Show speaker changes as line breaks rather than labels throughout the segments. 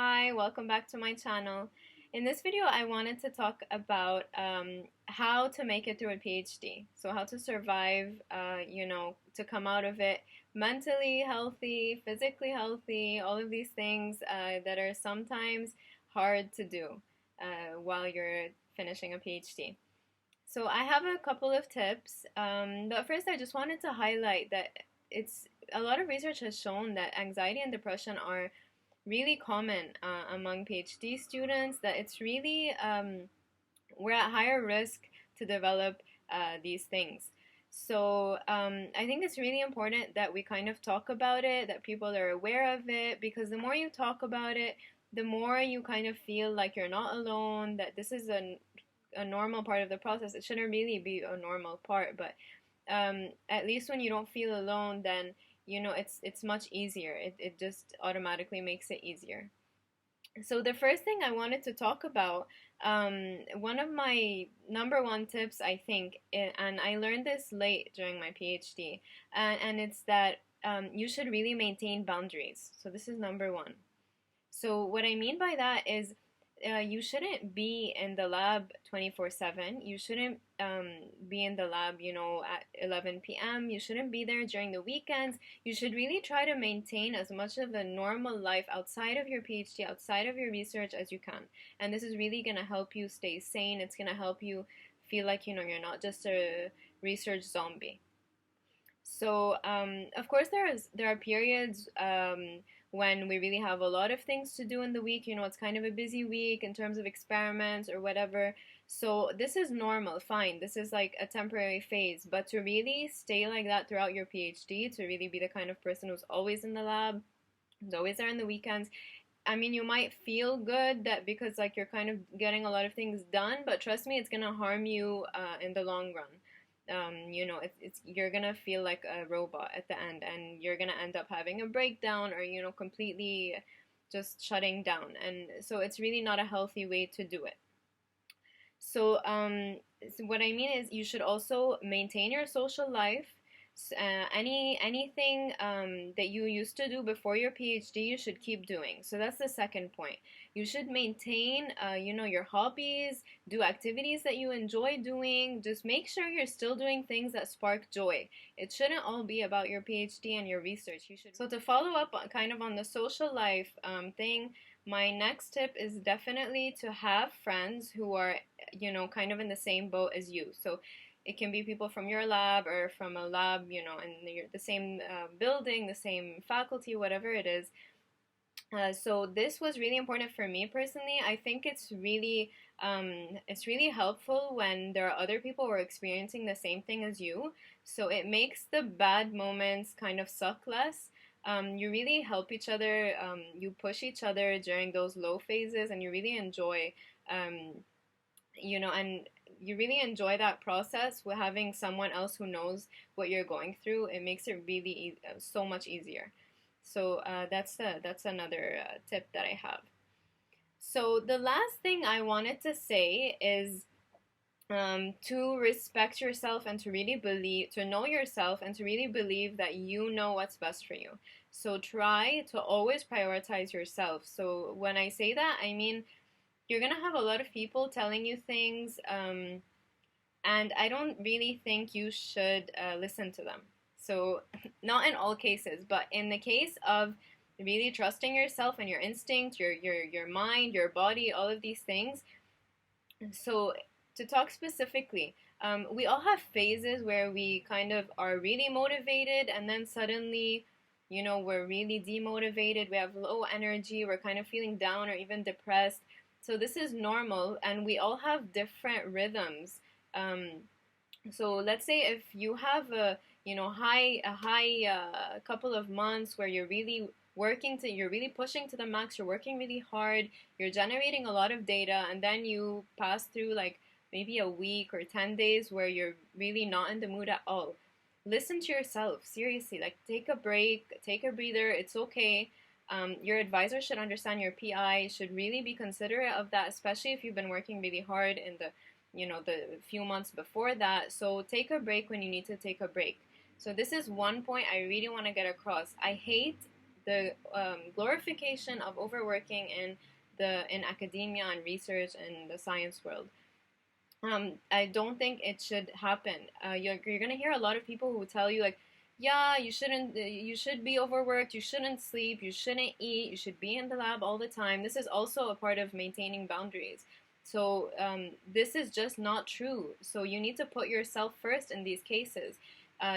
Hi, welcome back to my channel. In this video, I wanted to talk about how to make it through a PhD. So how to survive, to come out of it mentally healthy, physically healthy, all of these things that are sometimes hard to do while you're finishing a PhD. So I have a couple of tips. But first, I just wanted to highlight that it's a lot of research has shown that anxiety and depression are really common among PhD students, that it's really we're at higher risk to develop these things. So I think it's really important that we kind of talk about it, that people are aware of it, because the more you talk about it, the more you kind of feel like you're not alone, that this is a normal part of the process. It shouldn't really be a normal part, but at least when you don't feel alone, then it's much easier. It just automatically makes it easier. So the first thing I wanted to talk about, one of my number one tips, I think, and I learned this late during my PhD, and it's that you should really maintain boundaries. So this is number one. So what I mean by that is you shouldn't be in the lab 24/7. You shouldn't be in the lab, at 11 p.m. You shouldn't be there during the weekends. You should really try to maintain as much of a normal life outside of your PhD, outside of your research as you can. And this is really going to help you stay sane. It's going to help you feel like, you're not just a research zombie. So, of course, there are periods when we really have a lot of things to do in the week. It's kind of a busy week in terms of experiments or whatever. So this is normal, fine. This is like a temporary phase. But to really stay like that throughout your PhD, to really be the kind of person who's always in the lab, who's always there on the weekends, I mean, you might feel good that because like you're kind of getting a lot of things done, but trust me, it's gonna harm you in the long run. It's you're gonna feel like a robot at the end, and you're gonna end up having a breakdown or completely just shutting down, and so it's really not a healthy way to do it. So what I mean is you should also maintain your social life. Anything that you used to do before your PhD, you should keep doing. So that's the second point. You should maintain, your hobbies, do activities that you enjoy doing. Just make sure you're still doing things that spark joy. It shouldn't all be about your PhD and your research. You should. So to follow up kind of on the social life thing, my next tip is definitely to have friends who are, kind of in the same boat as you. So it can be people from your lab or from a lab, in the same building, the same faculty, whatever it is. So this was really important for me personally. I think it's really helpful when there are other people who are experiencing the same thing as you. So it makes the bad moments kind of suck less. You really help each other. You push each other during those low phases, and you really enjoy, and you really enjoy that process with having someone else who knows what you're going through. It makes it really so much easier. So that's another tip that I have. So the last thing I wanted to say is to respect yourself and to know yourself and to really believe that you know what's best for you. So try to always prioritize yourself. So when I say that, I mean you're gonna have a lot of people telling you things, and I don't really think you should listen to them. So, not in all cases, but in the case of really trusting yourself and your instinct, your mind, your body, all of these things. So, to talk specifically, we all have phases where we kind of are really motivated, and then suddenly, we're really demotivated. We have low energy. We're kind of feeling down or even depressed. So this is normal, and we all have different rhythms. So let's say if you have a high couple of months where you're really you're really pushing to the max, you're working really hard, you're generating a lot of data, and then you pass through like maybe a week or 10 days where you're really not in the mood at all. Listen to yourself, seriously, like take a break, take a breather, it's okay. Your advisor should understand, your PI should really be considerate of that, especially if you've been working really hard in the few months before that. So take a break when you need to take a break. So this is one point I really want to get across. I hate the glorification of overworking in academia and research and the science world. I don't think it should happen. You're gonna hear a lot of people who tell you like, yeah, you shouldn't, you should be overworked, you shouldn't sleep, you shouldn't eat, you should be in the lab all the time. This is also a part of maintaining boundaries. So this is just not true. So you need to put yourself first in these cases.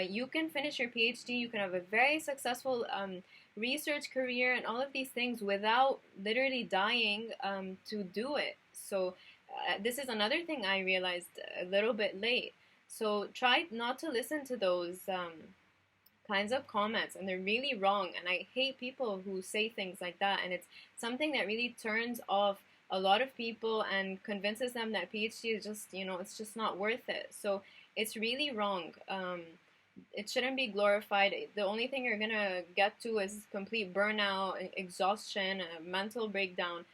You can finish your PhD, you can have a very successful research career and all of these things without literally dying to do it. So this is another thing I realized a little bit late. So try not to listen to those kinds of comments, and they're really wrong. And I hate people who say things like that. And it's something that really turns off a lot of people and convinces them that PhD is just, it's just not worth it. So it's really wrong. It shouldn't be glorified. The only thing you're gonna get to is complete burnout, exhaustion, a mental breakdown.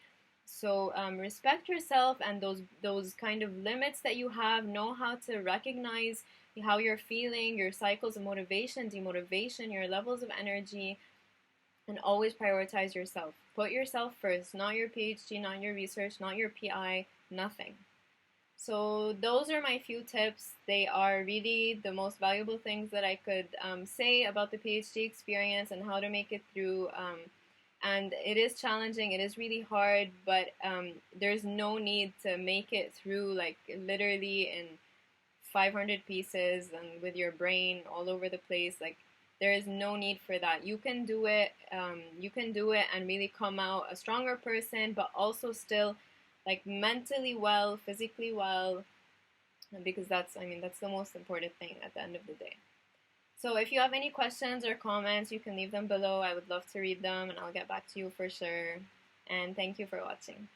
So respect yourself and those kind of limits that you have. Know how to recognize how you're feeling, your cycles of motivation, demotivation, your levels of energy, and always prioritize yourself. Put yourself first, not your PhD, not your research, not your PI, nothing. So those are my few tips. They are really the most valuable things that I could say about the PhD experience and how to make it through. And it is challenging, it is really hard, but there's no need to make it through like literally in 500 pieces and with your brain all over the place. Like, there is no need for that. You can do it. You can do it and really come out a stronger person, but also still like mentally well, physically well, because that's the most important thing at the end of the day. So if you have any questions or comments, you can leave them below. I would love to read them and I'll get back to you for sure. And thank you for watching.